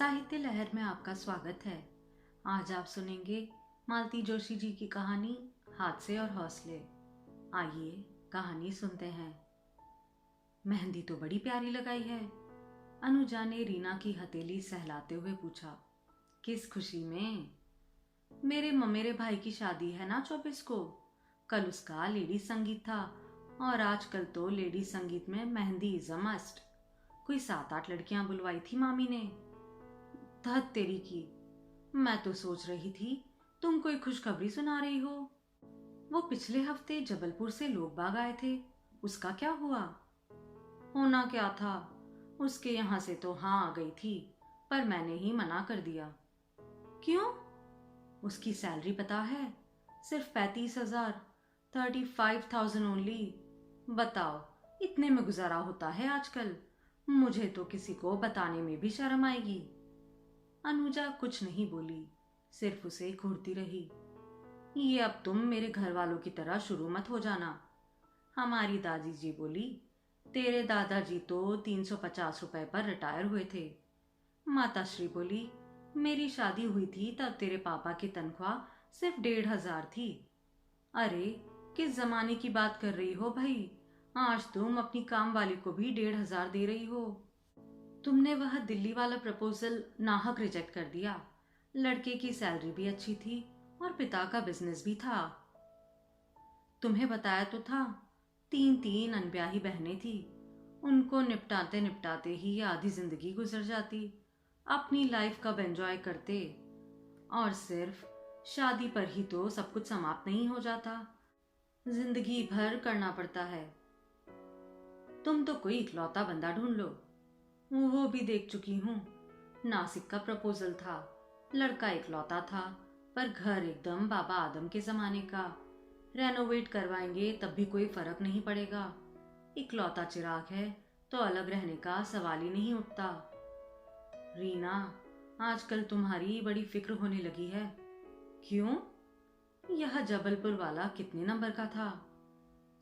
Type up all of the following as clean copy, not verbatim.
साहित्य लहर में आपका स्वागत है। आज आप सुनेंगे मालती जोशी जी की कहानी हादसे और हौसले। आइए कहानी सुनते हैं। मेहंदी तो बड़ी प्यारी लगाई है। अनुजा ने रीना की हथेली सहलाते हुए पूछा। किस खुशी में? मेरे भाई की शादी है ना 24 को। कल उसका लेडीज संगीत था और आजकल तो लेडीज संगीत में मेहंदी इज अ मस्ट। कोई 7-8 लड़कियां बुलवाई थी मामी ने। धत तेरी की, मैं तो सोच रही थी तुम कोई खुशखबरी सुना रही हो। वो पिछले हफ्ते जबलपुर से लोग बाग आए थे, उसका क्या हुआ? होना क्या था, उसके यहाँ से तो हाँ आ गई थी, पर मैंने ही मना कर दिया। क्यों? उसकी सैलरी पता है, सिर्फ 35,000, 35,000 ओनली। बताओ, इतने में गुजारा होता है आजकल? मुझे तो किसी को बताने में भी शर्म आएगी। अनुजा कुछ नहीं बोली, सिर्फ उसे घूरती रही। ये अब तुम मेरे घर वालों की तरह शुरू मत हो जाना। हमारी दादी जी बोली, तेरे दादाजी तो 350 रुपए पर रिटायर हुए थे। माताश्री बोली, मेरी शादी हुई थी तब तेरे पापा की तनख्वाह सिर्फ 1,500 थी। अरे, किस जमाने की बात कर रही हो भाई? आज तुम अपनी काम वाली को भी 1,500 दे रही हो। तुमने वह दिल्ली वाला प्रपोजल नाहक रिजेक्ट कर दिया। लड़के की सैलरी भी अच्छी थी और पिता का बिजनेस भी था। तुम्हें बताया तो था, 3 अनब्याही बहनें थी। उनको निपटाते निपटाते ही आधी जिंदगी गुजर जाती। अपनी लाइफ कब एंजॉय करते। और सिर्फ शादी पर ही तो सब कुछ समाप्त नहीं हो जाता, जिंदगी भर करना पड़ता है। तुम तो कोई इकलौता बंदा ढूंढ लो। वो भी देख चुकी हूँ। नासिक का प्रपोजल था, लड़का इकलौता था, पर घर एकदम बाबा आदम के जमाने का। रेनोवेट करवाएंगे तब भी कोई फर्क नहीं पड़ेगा। इकलौता चिराग है तो अलग रहने का सवाल ही नहीं उठता। रीना, आजकल तुम्हारी बड़ी फिक्र होने लगी है। क्यों? यह जबलपुर वाला कितने नंबर का था?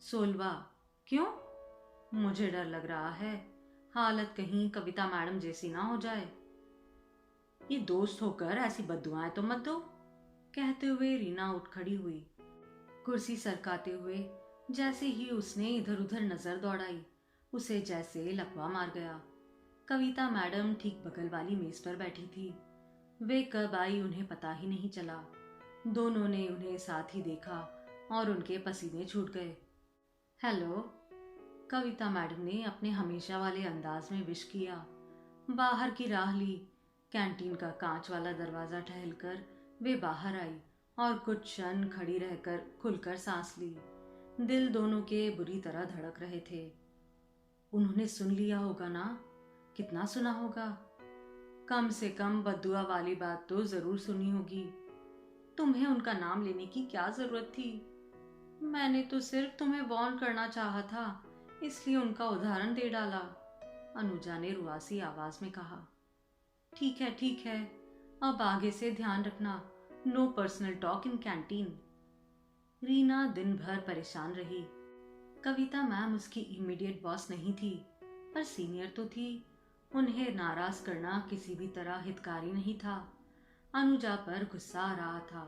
16। क्यों? मुझे डर लग रहा है, हालत कहीं कविता मैडम जैसी ना हो जाए। ये दोस्त होकर ऐसी बद्दुआएं तो मत दो। कहते हुए रीना उठ खड़ी हुई, कुर्सी सरकाते हुए। जैसे ही उसने इधर उधर नजर दौड़ाई, उसे जैसे लकवा मार गया। कविता मैडम ठीक बगल वाली मेज पर बैठी थी। वे कब आई उन्हें पता ही नहीं चला। दोनों ने उन्हें साथ ही देखा और उनके पसीने छूट गए। हेलो, कविता मैडम ने अपने हमेशा वाले अंदाज में विश किया। बाहर की राह ली। कैंटीन का कांच वाला दरवाजा ठहलकर वे बाहर आई और कुछ क्षण खड़ी रहकर खुलकर सांस ली। दिल दोनों के बुरी तरह धड़क रहे थे। उन्होंने सुन लिया होगा ना? कितना सुना होगा? कम से कम बद्दुआ वाली बात तो जरूर सुनी होगी। तुम्हें उनका नाम लेने की क्या जरूरत थी? मैंने तो सिर्फ तुम्हें वार्न करना चाहा था, इसलिए उनका उदाहरण दे डाला। अनुजा ने रुआसी आवाज में कहा। ठीक है, अब आगे से ध्यान रखना, no personal talk in canteen. Reena दिन भर परेशान रही। कविता मैम उसकी इमीडिएट बॉस नहीं थी, पर सीनियर तो थी। उन्हें नाराज करना किसी भी तरह हितकारी नहीं था। अनुजा पर गुस्सा आ रहा था,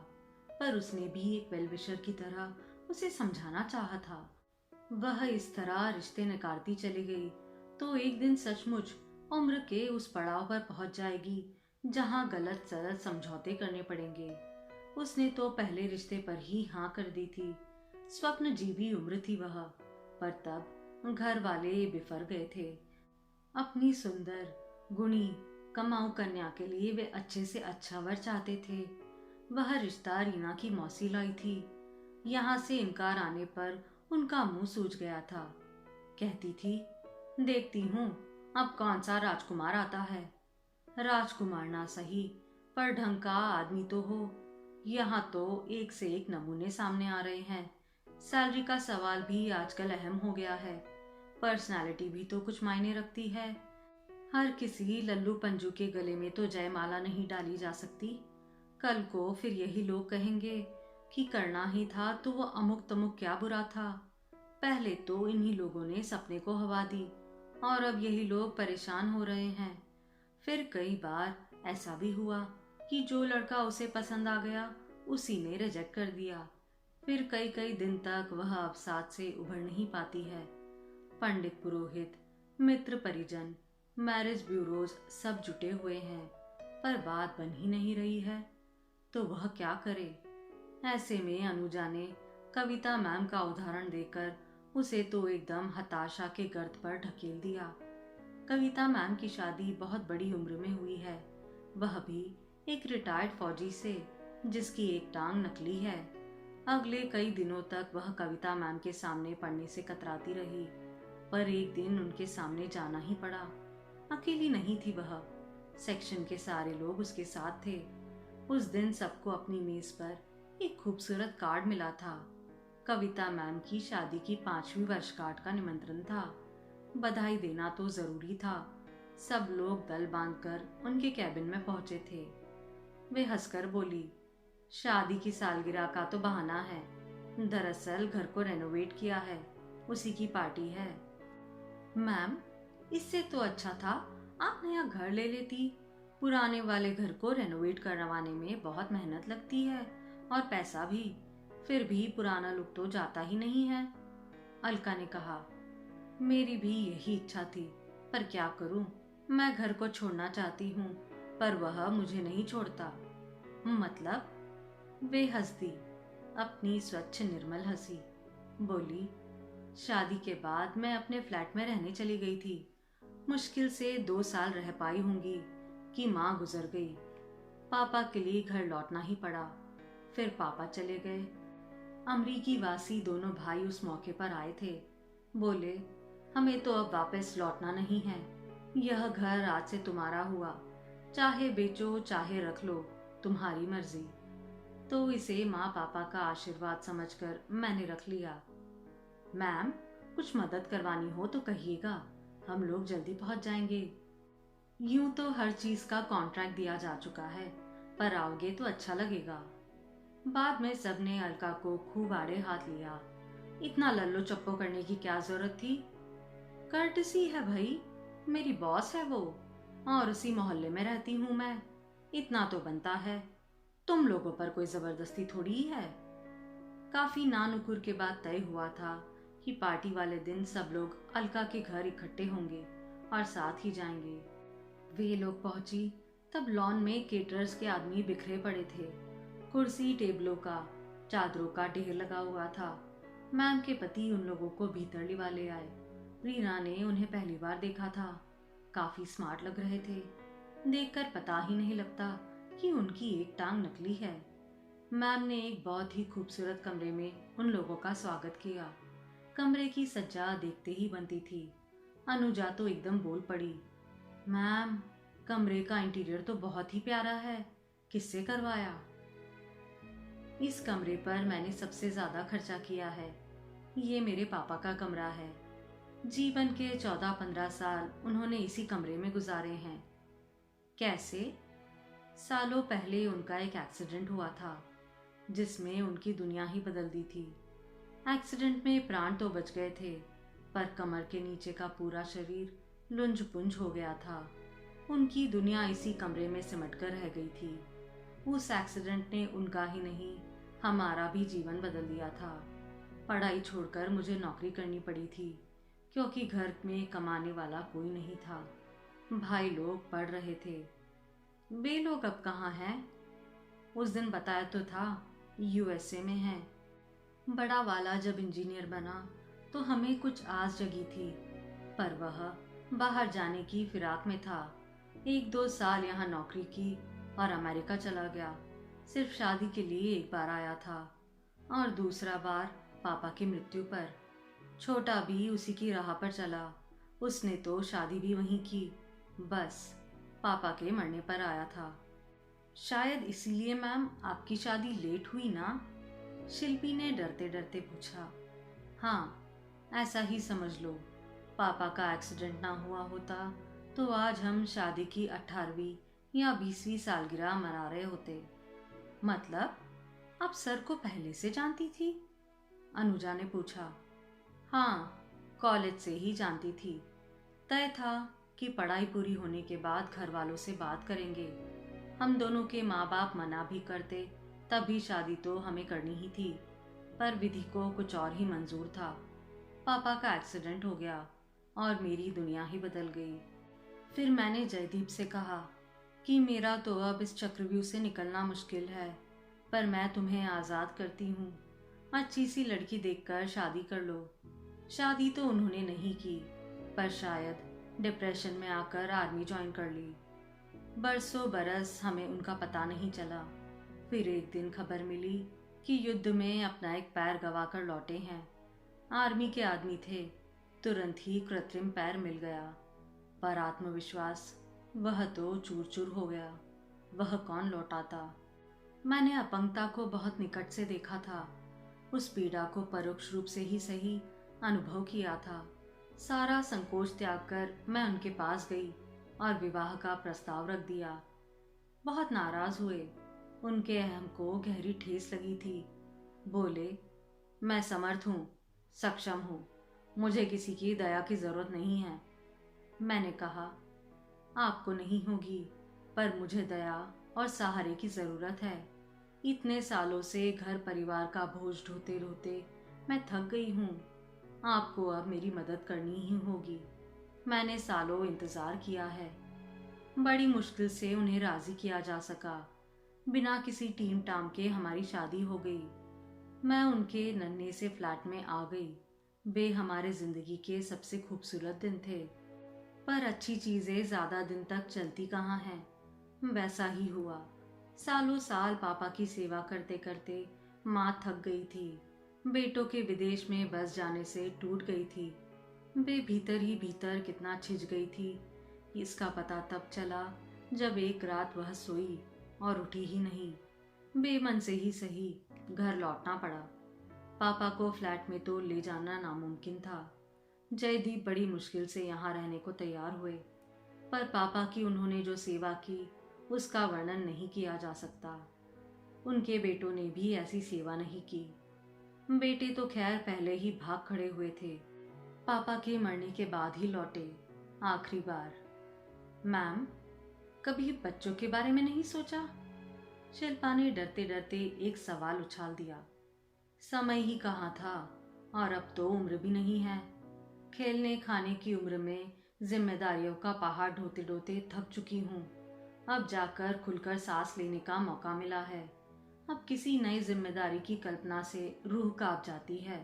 पर उसने भी एक वेलविशर की तरह उसे समझाना चाहा था। वह इस तरह रिश्ते नकारती चली गई तो एक दिन सचमुच उम्र के उस पड़ाव पर पहुंच जाएगी जहां गलत सलत समझौते करने पड़ेंगे। उसने तो पहले रिश्ते पर ही हाँ कर दी थी। स्वप्न जीवी उम्र थी वह, पर तब घर वाले बिफर गए थे। अपनी सुंदर, गुणी, कमाऊ कन्या के लिए वे अच्छे से अच्छा वर चाहते थे। वह रिश्ता रीना की मौसी लाई थी। यहाँ से इनकार आने पर उनका मुंह सूज गया था। कहती थी, देखती हूँ अब कौन सा राजकुमार आता है। राजकुमार ना सही, पर ढंग का आदमी तो हो। यहाँ तो एक से एक नमूने सामने आ रहे हैं। सैलरी का सवाल भी आजकल अहम हो गया है। पर्सनालिटी भी तो कुछ मायने रखती है। हर किसी लल्लू पंजू के गले में तो जयमाला नहीं डाली जा सकती। कल को फिर यही लोग कहेंगे कि करना ही था तो वो अमुक तमुक क्या बुरा था। पहले तो इन्हीं लोगों ने सपने को हवा दी और अब यही लोग परेशान हो रहे हैं। फिर कई बार ऐसा भी हुआ कि जो लड़का उसे पसंद आ गया उसी ने रिजेक्ट कर दिया। फिर कई कई दिन तक वह अवसाद से उभर नहीं पाती है। पंडित पुरोहित, मित्र परिजन, मैरिज ब्यूरोज सब जुटे हुए हैं, पर बात बन ही नहीं रही है। तो वह क्या करे? ऐसे में अनुजा ने कविता मैम का उदाहरण देकर उसे तो एकदम हताशा के गर्त पर ढकेल दिया। कविता मैम की शादी बहुत बड़ी उम्र में हुई है, वह भी एक रिटायर्ड फौजी से जिसकी एक टांग नकली है। अगले कई दिनों तक वह कविता मैम के सामने पढ़ने से कतराती रही, पर एक दिन उनके सामने जाना ही पड़ा। अकेली नहीं थी वह, सेक्शन के सारे लोग उसके साथ थे। उस दिन सबको अपनी मेज पर एक खूबसूरत कार्ड मिला था। कविता मैम की शादी की 5वीं वर्षगांठ का निमंत्रण था। बधाई देना तो जरूरी था। सब लोग दल बांधकर उनके कैबिन में पहुंचे थे। वे हंसकर बोली, शादी की सालगिरह का तो बहाना है, दरअसल घर को रेनोवेट किया है, उसी की पार्टी है। मैम, इससे तो अच्छा था आप नया घर ले लेती। पुराने वाले घर को रेनोवेट करवाने में बहुत मेहनत लगती है और पैसा भी, फिर भी पुराना लुक तो जाता ही नहीं है। अलका ने कहा, मेरी भी यही इच्छा थी, पर क्या करूं, मैं घर को छोड़ना चाहती हूँ पर वह मुझे नहीं छोड़ता। मतलब? वे हंस दी, अपनी स्वच्छ निर्मल हंसी। बोली, शादी के बाद मैं अपने फ्लैट में रहने चली गई थी। मुश्किल से 2 साल रह पाई होंगी कि माँ गुजर गई। पापा के लिए घर लौटना ही पड़ा। फिर पापा चले गए। अमरीकी वासी दोनों भाई उस मौके पर आए थे। बोले, हमें तो अब वापस लौटना नहीं है, यह घर आज से तुम्हारा हुआ, चाहे बेचो चाहे रख लो, तुम्हारी मर्जी। तो इसे माँ पापा का आशीर्वाद समझकर मैंने रख लिया। मैम, कुछ मदद करवानी हो तो कहिएगा, हम लोग जल्दी पहुंच जाएंगे। यूं तो हर चीज का कॉन्ट्रैक्ट दिया जा चुका है, पर आओगे तो अच्छा लगेगा। बाद में सबने अलका को खूब आड़े हाथ लिया। इतना लल्लो चप्पो करने की क्या जरूरत थी? कर्टसी है भाई, मेरी बॉस है वो, और उसी मोहल्ले में रहती हूँ मैं, इतना तो बनता है। तुम लोगों पर कोई जबरदस्ती थोड़ी ही है। काफी नानुकुर के बाद तय हुआ था कि पार्टी वाले दिन सब लोग अलका के घर इकट्ठे होंगे और साथ ही जाएंगे। वे लोग पहुंची तब लॉन में केटरर्स के आदमी बिखरे पड़े थे। कुर्सी टेबलों का, चादरों का ढेर लगा हुआ था। मैम के पति उन लोगों को भीतर लिवा ले आए। रीना ने उन्हें पहली बार देखा था। काफी स्मार्ट लग रहे थे। देखकर पता ही नहीं लगता कि उनकी एक टांग नकली है। मैम ने एक बहुत ही खूबसूरत कमरे में उन लोगों का स्वागत किया। कमरे की सज्जा देखते ही बनती थी। अनुजा तो एकदम बोल पड़ी, मैम, कमरे का इंटीरियर तो बहुत ही प्यारा है, किससे करवाया? इस कमरे पर मैंने सबसे ज्यादा खर्चा किया है। ये मेरे पापा का कमरा है। जीवन के 14-15 साल उन्होंने इसी कमरे में गुजारे हैं। कैसे? सालों पहले उनका एक एक्सीडेंट हुआ था जिसमें उनकी दुनिया ही बदल दी थी। एक्सीडेंट में प्राण तो बच गए थे, पर कमर के नीचे का पूरा शरीर लुंज पुंज हो गया था। उनकी दुनिया इसी कमरे में सिमट कर रह गई थी। उस एक्सीडेंट ने उनका ही नहीं, हमारा भी जीवन बदल दिया था। पढ़ाई छोड़कर मुझे नौकरी करनी पड़ी थी, क्योंकि घर में कमाने वाला कोई नहीं था। भाई लोग पढ़ रहे थे। वे लोग अब कहाँ हैं? उस दिन बताया तो था, यूएसए में हैं। बड़ा वाला जब इंजीनियर बना तो हमें कुछ आस जगी थी, पर वह बाहर जाने की फिराक में था। 1-2 साल यहाँ नौकरी की और अमेरिका चला गया। सिर्फ शादी के लिए एक बार आया था, और दूसरा बार पापा की मृत्यु पर। छोटा भी उसी की राह पर चला। उसने तो शादी भी वहीं की, बस पापा के मरने पर आया था। शायद इसीलिए मैम आपकी शादी लेट हुई ना? शिल्पी ने डरते डरते पूछा। हाँ, ऐसा ही समझ लो। पापा का एक्सीडेंट ना हुआ होता तो आज हम शादी की 18वीं या 20वीं सालगिरह मना रहे होते। मतलब आप सर को पहले से जानती थी? अनुजा ने पूछा। हाँ, कॉलेज से ही जानती थी। तय था कि पढ़ाई पूरी होने के बाद घर वालों से बात करेंगे। हम दोनों के माँ बाप मना भी करते तब भी शादी तो हमें करनी ही थी, पर विधि को कुछ और ही मंजूर था। पापा का एक्सीडेंट हो गया और मेरी दुनिया ही बदल गई। फिर मैंने जयदीप से कहा कि मेरा तो अब इस चक्रव्यूह से निकलना मुश्किल है, पर मैं तुम्हें आज़ाद करती हूँ। अच्छी सी लड़की देखकर शादी कर लो। शादी तो उन्होंने नहीं की, पर शायद डिप्रेशन में आकर आर्मी ज्वाइन कर ली। बरसों बरस हमें उनका पता नहीं चला। फिर एक दिन खबर मिली कि युद्ध में अपना एक पैर गंवाकर लौटे हैं। आर्मी के आदमी थे, तुरंत ही कृत्रिम पैर मिल गया, पर आत्मविश्वास वह तो चूर चूर हो गया। वह कौन लौटाता। मैंने अपंगता को बहुत निकट से देखा था, उस पीड़ा को परोक्ष रूप से ही सही अनुभव किया था। सारा संकोच त्याग कर मैं उनके पास गई और विवाह का प्रस्ताव रख दिया। बहुत नाराज हुए, उनके अहम को गहरी ठेस लगी थी। बोले, मैं समर्थ हूँ, सक्षम हूँ, मुझे किसी की दया की जरूरत नहीं है। मैंने कहा, आपको नहीं होगी, पर मुझे दया और सहारे की जरूरत है। इतने सालों से घर परिवार का बोझ ढोते ढोते मैं थक गई हूँ। आपको अब मेरी मदद करनी ही होगी। मैंने सालों इंतजार किया है। बड़ी मुश्किल से उन्हें राजी किया जा सका। बिना किसी टीम टाम के हमारी शादी हो गई। मैं उनके नन्हे से फ्लैट में आ गई। वे हमारे जिंदगी के सबसे खूबसूरत दिन थे, पर अच्छी चीजें ज्यादा दिन तक चलती कहाँ हैं। वैसा ही हुआ। सालों साल पापा की सेवा करते करते माँ थक गई थी। बेटों के विदेश में बस जाने से टूट गई थी। वे भीतर ही भीतर कितना छिज गई थी, इसका पता तब चला जब एक रात वह सोई और उठी ही नहीं। बेमन से ही सही घर लौटना पड़ा। पापा को फ्लैट में तो ले जाना नामुमकिन था। जयदीप बड़ी मुश्किल से यहाँ रहने को तैयार हुए, पर पापा की उन्होंने जो सेवा की उसका वर्णन नहीं किया जा सकता। उनके बेटों ने भी ऐसी सेवा नहीं की। बेटे तो खैर पहले ही भाग खड़े हुए थे। पापा के मरने के बाद ही लौटे, आखिरी बार। मैम, कभी बच्चों के बारे में नहीं सोचा? शिल्पा ने डरते डरते एक सवाल उछाल दिया। समय ही कहाँ था, और अब तो उम्र भी नहीं है। खेलने खाने की उम्र में जिम्मेदारियों का पहाड़ ढोते ढोते थक चुकी हूँ। अब जाकर खुलकर सांस लेने का मौका मिला है। अब किसी नई जिम्मेदारी की कल्पना से रूह कांप जाती है।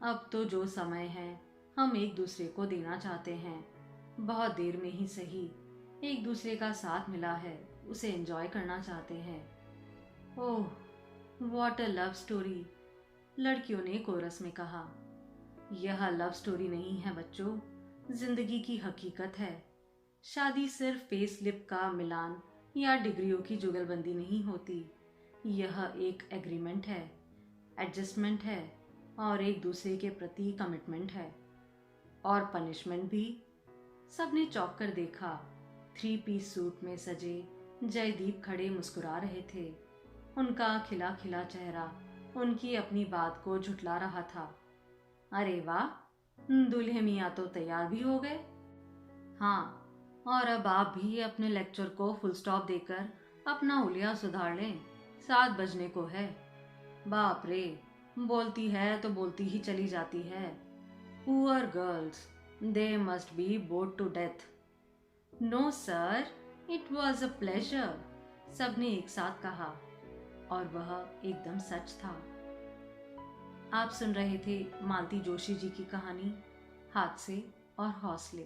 अब तो जो समय है हम एक दूसरे को देना चाहते हैं। बहुत देर में ही सही, एक दूसरे का साथ मिला है, उसे एंजॉय करना चाहते हैं। ओह, व्हाट अ लव स्टोरी, लड़कियों ने कोरस में कहा। यह लव स्टोरी नहीं है बच्चों, जिंदगी की हकीकत है। शादी सिर्फ फेस लिप का मिलान या डिग्रियों की जुगलबंदी नहीं होती। यह एक एग्रीमेंट है, एडजस्टमेंट है, और एक दूसरे के प्रति कमिटमेंट है। और पनिशमेंट भी। सबने चौंक कर देखा। 3 पीस सूट में सजे जयदीप खड़े मुस्कुरा रहे थे। उनका खिला खिला चेहरा उनकी अपनी बात को झुठला रहा था। अरे वाह, दूल्हे मियाँ तो तैयार भी हो गए। हाँ, और अब आप भी अपने लेक्चर को फुल स्टॉप देकर अपना हुलिया सुधार लें, 7 बजने को है। बाप रे, बोलती है तो बोलती ही चली जाती है। Poor girls, they must be bored to death. No sir, it was a pleasure, सबने एक साथ कहा, और वह एकदम सच था। आप सुन रहे थे मालती जोशी जी की कहानी हादसे और हौसले।